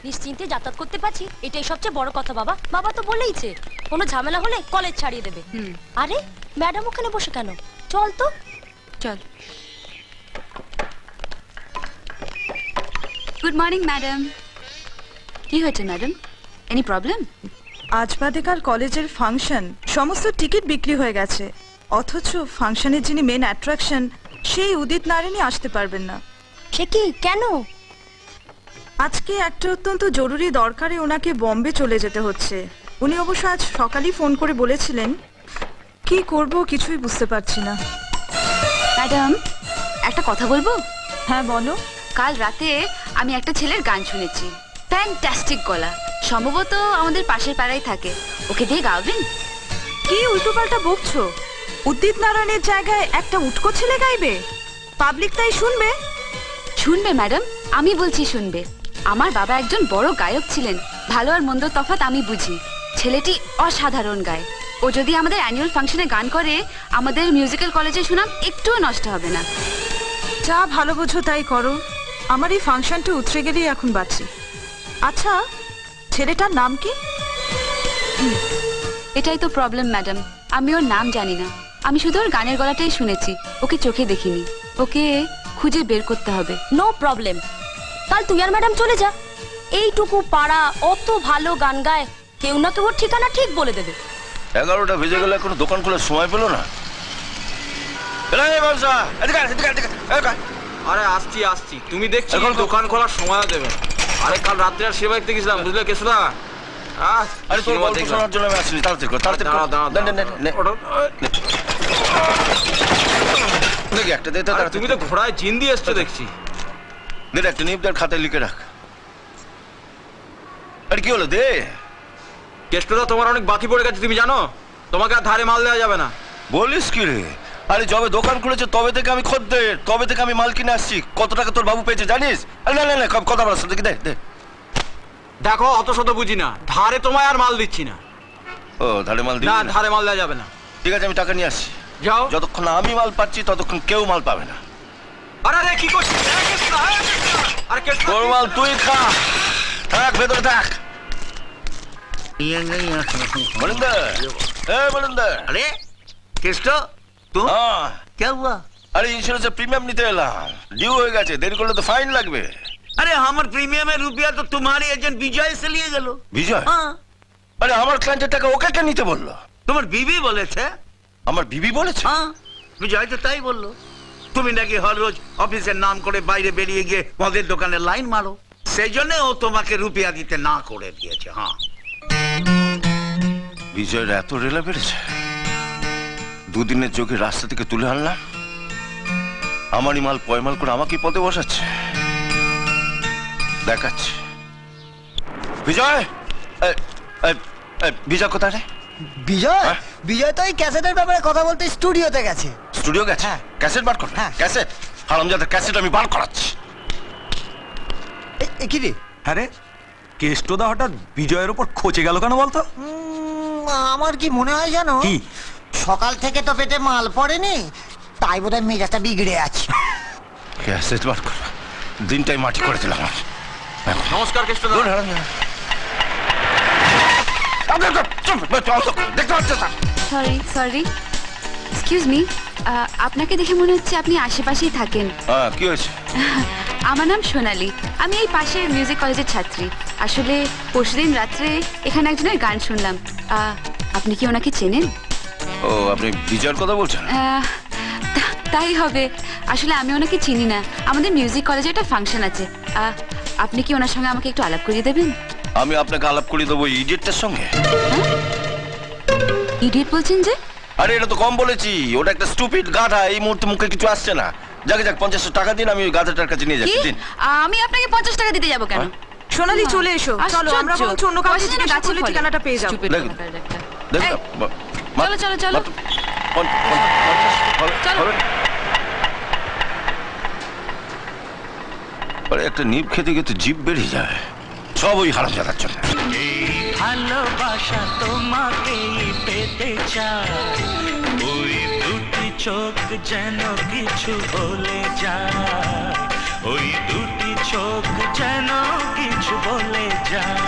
নিশ্চিন্তে যাতায়াত করতে পারছি, এটাই সবচেয়ে বড় কথা। বাবা বাবা তো বলেইছে কোনো ঝামেলা হলে কলেজ ছাড়িয়ে দেবে। আরে ম্যাডাম ওখানে বসে কেন? চল তো চল। Good morning madam. কি হয়েছে ম্যাডাম? Any problem? আজ বাদে কাল কলেজের ফাংশন, সমস্ত টিকিট বিক্রি হয়ে গেছে, অথচ ফাংশনের যিনি মেন অ্যাট্রাকশন সেই উদিত নারায়ণী আসতে পারবেন না। সে কি, কেন? আজকে একটা অত্যন্ত জরুরি দরকারে ওনাকে বম্বে চলে যেতে হচ্ছে। উনি অবশ্য আজ সকালেই ফোন করে বলেছিলেন। কি করব কিছুই বুঝতে পারছি না। ম্যাডাম একটা কথা বলবো? হ্যাঁ বলো। কাল রাতে আমি একটা ছেলের গান শুনেছি, ফ্যান্টাস্টিক গলা, সম্ভবত আমাদের পাশের পাড়ায় থাকে। ওকে দিয়ে গাওবেন? কি উল্টোপাল্টা বকছো? উদিত নারায়ণের জায়গায় একটা উটকো ছেলে গাইবে? পাবলিক তাই শুনবে? শুনবে ম্যাডাম, আমি বলছি শুনবে। আমার বাবা একজন বড় গায়ক ছিলেন, ভালো আর মন্দ তফাৎ আমি বুঝি। ছেলেটি অসাধারণ গায়। ও যদি আমাদের অ্যানুয়াল ফাংশনে গান করে, আমাদের মিউজিক্যাল কলেজে সুনাম একটুও নষ্ট হবে না। যা ভালো বোঝো তাই করো, আমার এই ফাংশনটা উতরে গেলেই এখন বাঁচি। আচ্ছা, ছেলেটার নাম কি? এটাই তো প্রবলেম ম্যাডাম, আমি ওর নাম জানি না। আমি শুধু ওর গানের গলাটাই শুনেছি, ওকে চোখে দেখিনি। ওকে খুঁজে বের করতে হবে। নো প্রবলেম, কাল তুই আর ম্যাডাম চলে যা। এইটুকু পাড়া, অত ভালো গান গায়, কেউ না কেউ ওর ঠিকানা ঠিক বলে দেবে। 11টা বেজে গেলে কোনো দোকান খোলার সময় পেলো না। আরে আসছি আসছি, তুমি দেখছি এখন দোকান খোলার সময় দেবে। আরে কাল রাত্রে আর সেবা দেখতে গেছিলাম, বুঝলে কেশুদা? আরে তোর গল্প শোনার জন্য আমি আসিনি, তাড়াতাড়ি কর, তাড়াতাড়ি কর। দেখি একটা দে, তুমি তো ঘোড়ায় জিন দিয়ে এসছো দেখছি। দে একটা নিপদার খাতায় লিখে রাখ। আরে কি হলো, দে। কেষ্টদা তোমার অনেক বাকি পড়ে গেছে, তুমি জানো? তোমাকে আর ধারে মাল দেওয়া যাবে না। বলিস কি রে? আরে যবে দোকান খুলেছে তবে থেকে আমি খদ্দের, তবে থেকে আমি মাল কিনে আসছি। কত টাকা তোর বাবু পেয়েছে জানিস? আরে না না না, কথা বলার সাথে দে দে। দেখো অত শত বুঝি না, ধারে তোমায় আর মাল দিচ্ছি না। ও ধারে মাল দিবি না, না? ধারে মাল দেওয়া যাবে না। ঠিক আছে, আমি টাকা নিয়ে আসছি। যাও। যতক্ষণ না আমি মাল পাচ্ছি ততক্ষণ কেউ মাল পাবে না। আরে আরে কি করছিস? আরে কেষ্টদা, তোর মাল তুই খা, থাক ভেতরে থাক। বলিন্দর, বলিন্দর। अरे केष्ट तुम क्या हुआ? আরে ইন্স্যুরেন্সের প্রিমিয়াম নিতে এলাম, ডিউ হয়ে গেছে, দেরি করলে তো ফাইন লাগবে। अरे हमारे प्रीमियम में रुपया तो तुम्हारे एजेंट विजय से लिए गलो। বিজয়? हाँ, আরে আমার ক্লায়েন্টের টাকা ওকে কে নিতে বললো? तुम्हारे बीवी बोले थे। আমার বিবি বলেছে? हाँ, विजय तो তাই বললো। তুমি নাকি হর রোজ অফিসের নাম করে বাইরে বেরিয়ে গিয়ে মদের দোকানে লাইন মারো, সেই জন্য ও তোমাকে রুপিয়া দিতে না করে দিয়েছে। হ্যাঁ, বিজয়ের এত রেলা বেড়েছে, দুদিনের চোখে রাস্তা থেকে তুলে আনলাম, আমারই মাল পয়মাল করে আমাকে পদে বসাচ্ছে। দেখাচ্ছে। বিজয়, বিজয় কোথায় রে? বিজয় হ্যাঁ? বিজয় তো এই ক্যাসেটের ব্যাপারে কথা বলতে স্টুডিওতে গেছে। স্টুডিও গেছে? হ্যাঁ। ক্যাসেট বার করবে? হ্যাঁ। ক্যাসেট? হারামজাদার ক্যাসেট আমি বার করাচ্ছি। কি রে? হ্যাঁ রে, কেষ্টদা হঠাৎ বিজয়ের ওপর খচে গেল কেন বলতো? আমার কি মনে হয় জানো, কি? সকাল থেকে তো পেটে মাল পড়েনি, তাই বোধহয় মেজাজটা বিগড়ে আছে। ক্যাসেট বার করবে, দিনটাই মাটি করে দিলাম। নমস্কার কেষ্টদা। দেখতে পাচ্ছ? সরি সরি, এক্সকিউজ মি, আপনাকে দেখে মনে হচ্ছে আপনি আশেপাশেই থাকেন। হ্যাঁ, কি হয়েছে? আমার নাম সোনালি, আমি এই পাশের মিউজিক কলেজের ছাত্রী। আসলে পরশুদিন রাত্রে এখানে একজনের গান শুনলাম। আপনি কি ওনাকে চেনেন? ও, আপনি বিজয়ের কথা বলছেন? তাই হবে। আসলে আমি ওনাকে চিনি না, আমাদের মিউজিক কলেজে একটা ফাংশন আছে। আপনি কি ওনার সঙ্গে আমাকে একটু আলাপ করিয়ে দেবেন? আমি আপনাকে আলাপ করিয়ে দেবো ইডিয়েটটার সঙ্গে। ইডিয়েট বলছেন যে? আরে এটা তো কম বলেছি, ওটা একটা স্টুপিড গাধা, এই মুহূর্তে মুখে কিছু আসছে না। যাকে যাক 50 টাকা দিন, আমি ওই গাধাটার কাছে নিয়ে যাচ্ছি। কি? দিন। আমি আপনাকে 50 টাকা দিতে যাব কেন? সোনালি চলে এসো, চলো আমরা বরঞ্চ অন্য কাউকে পয়সা যেন জিজ্ঞাসা গাছে করলে ফলে। ঠিকানাটা পেয়ে যাবো। Stupid দেখুন। ব্যাপার একটা। দেখুন, এই, চলো, চলো, চলো। চলো। আরে একটা নিপ খেতে গিয়ে তো জিভ বেরিয়ে যায়, সব ওই হারামজাদার জন্য। ভালোবাসা তোমাকেই পেতে চায়, ওই দুটি চোখ যেন কিছু বলে যায়, ওই দুটি চোখ যেন কিছু বলে যায়।